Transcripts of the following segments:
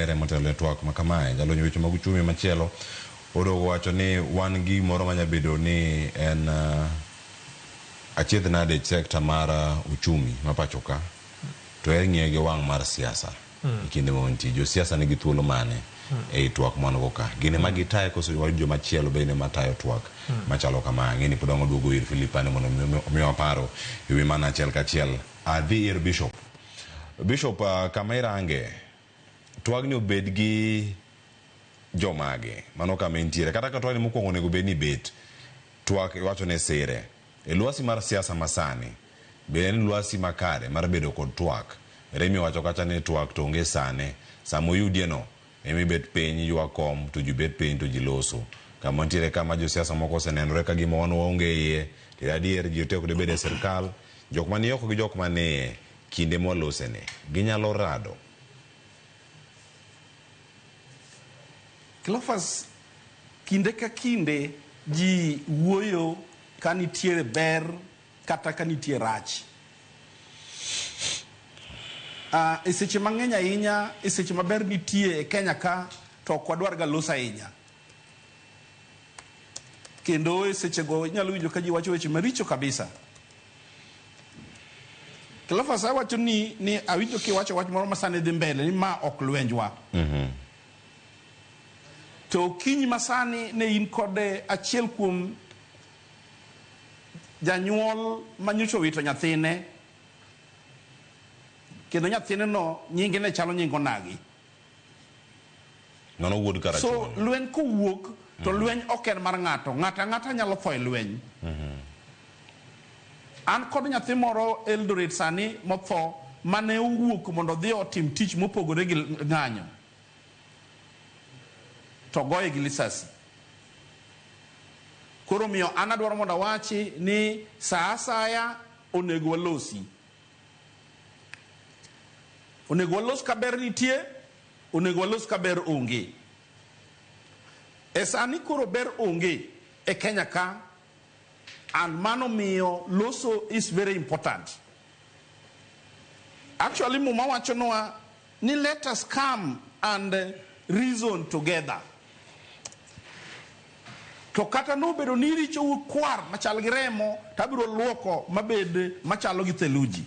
motelo twak makamae jalonyo weche mag uchumi machielo odogo wacho ni wan gi moro manyabedo ni en achiedh nade sekta mar uchumi mapacho ka to ng'iye gi wang' mar siasa kinde ma wantie jo siasa nigi thuolo mane e twak mango ka gine magi tayo koso jo machielo bende matayo twak machalo kama ngeni podongo duogo ir Filipane mondo miyo paro ewi mana achiel kachiel adhi ir bishop kama irange twagni obed gi jomage mano kama intiere kata ka twagni mokwongo nego bed ni bet twak wacho ne sere e lwasi mar siasa masani be en lwasi makare mar bedo kod twak remi wacho kacha ne twak to onge sane samo yudieno emi bet piny ywa kom to ju bet piny to ji loso kama ntiere kama jo siasa moko senenore ka gima wan waonge iye to adier ji oteko de bede sirkal jok mani oko gi jok mani kinde molosene ginyalo rado. Klofas kinde ka kinde ji wuoyo ka nitiere ber kata ka nitiere rach. E seche mang'eny ahinya e seche maber nitie e Kenya ka to ok wadwar ga los ahinya. Kendo e seche go inyalo winjo ka ji wacho weche maricho kabisa. Klofas awacho ni awinjo kiwacho wach moro masane dhi mbele ni ma ok lwenjwa. To kiny masani ne in kode achiel kuom janyuol manyocho wito nyathine kendo nyathine no nyinge ne chalo nyingo nagi nono wuod karachuonyo so lweny kowuok to lweny ok en mar ng'ato ng'ata nyalo tho e lweny. An kod nyathi moro Eldoret sani motho mane owuok mondo dhi otim tich mopogore gi ng'anyo to goye gi lisasi. Koro miyo an adwaro mondo awachi ni saa asaya onego walosi. Onego walos ka ber nitie, onego walos ka ber onge. E sani koro ber onge e Kenya ka, and mano miyo loso is very important. Actually muma wacho noa ni let us come and reason together. To kata no bedo ni richo kwar machal gi remo tabiro luoko mabed machalo gi theluji.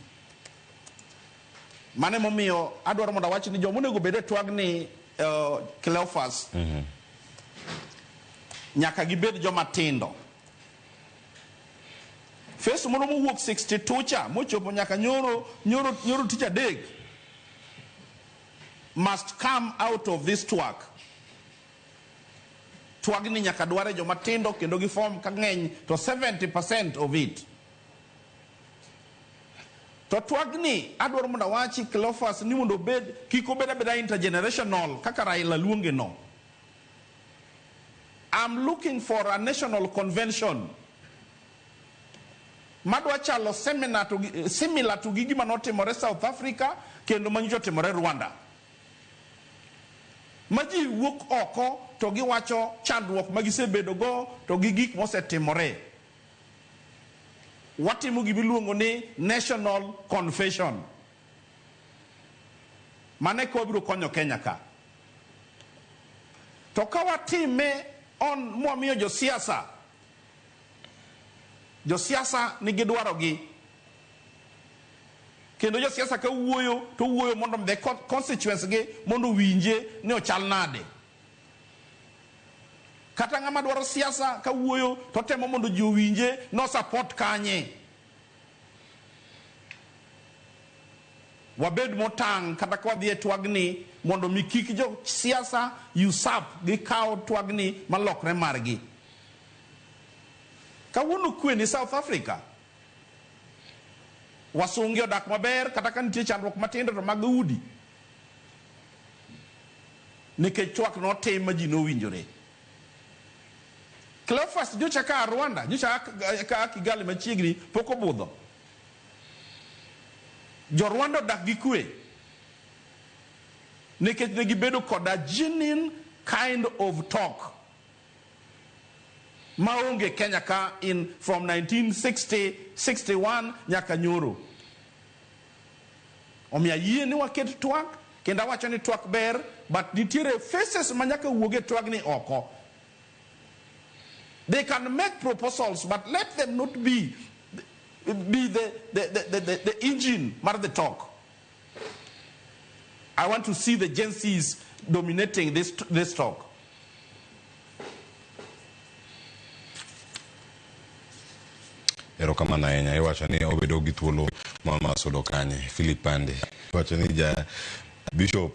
Mane momiyo adwaro mondo awach ni jomo nego bede twagni Cleophas nyaka gibed joma tindo. First mono mowuok 62 cha mochopo nyaka nyoro tich adek must come out of this twag. Twagni nyaka dware joma tindo kendo gi form ka ng'eny to 70% of it. To twagni adwaro mondo wachi Cleophas ni mondo bed kiko beda intergenerational kaka Raila luonge no. I'm looking for a national convention. Madwa chalo similar to gigi manotimore South Africa kendo manyicho timore Rwanda. Maji wuok oko to giwacho chandruok magisebedo go to gi gik mosetimore. Watimo gibiluongo ni national confession. Mane ko biro konyo Kenya ka. To ka watime on momiyo josiasa nigi dwarogi. Kendo josiasa ka wuoyo to wuoyo mondo the constituents gi mondo winje ni ochal nade. Kata ng'ama dwaro siasa ka wuoyo to temo mondo ji winje no support kanye. Wabed motang kata kwa dhie twagni mondo mikik jo siasa usurp gi kao twagni malokre margi. Kawuono kwe ni South Africa. Wasungi odak maber kata ka nitie chandruok matindo to mag udi. Nikech twak no tim ma ji no winjore. Cleophas nyocha ka Rwanda, nyocha ka Kigali machiegni poko budho. Jo Rwanda odak gi kwe. Nikech ne gibedo kod a genuine kind of talk. Maonge Kenya ka in from 1960-61 nyaka nyoro. Omia yie ni waket twak kenda wacho ni twak ber but nitiere faces manyaka wuoge twagni oko. They can make proposals, but let them not be the engine mar the talk. I want to see the Gen Zs dominating this talk. Erokamano ahinya. Iwacho ni obedo gi thuolo ma sudo kanye. Philip Pande. Iwacho ni Bishop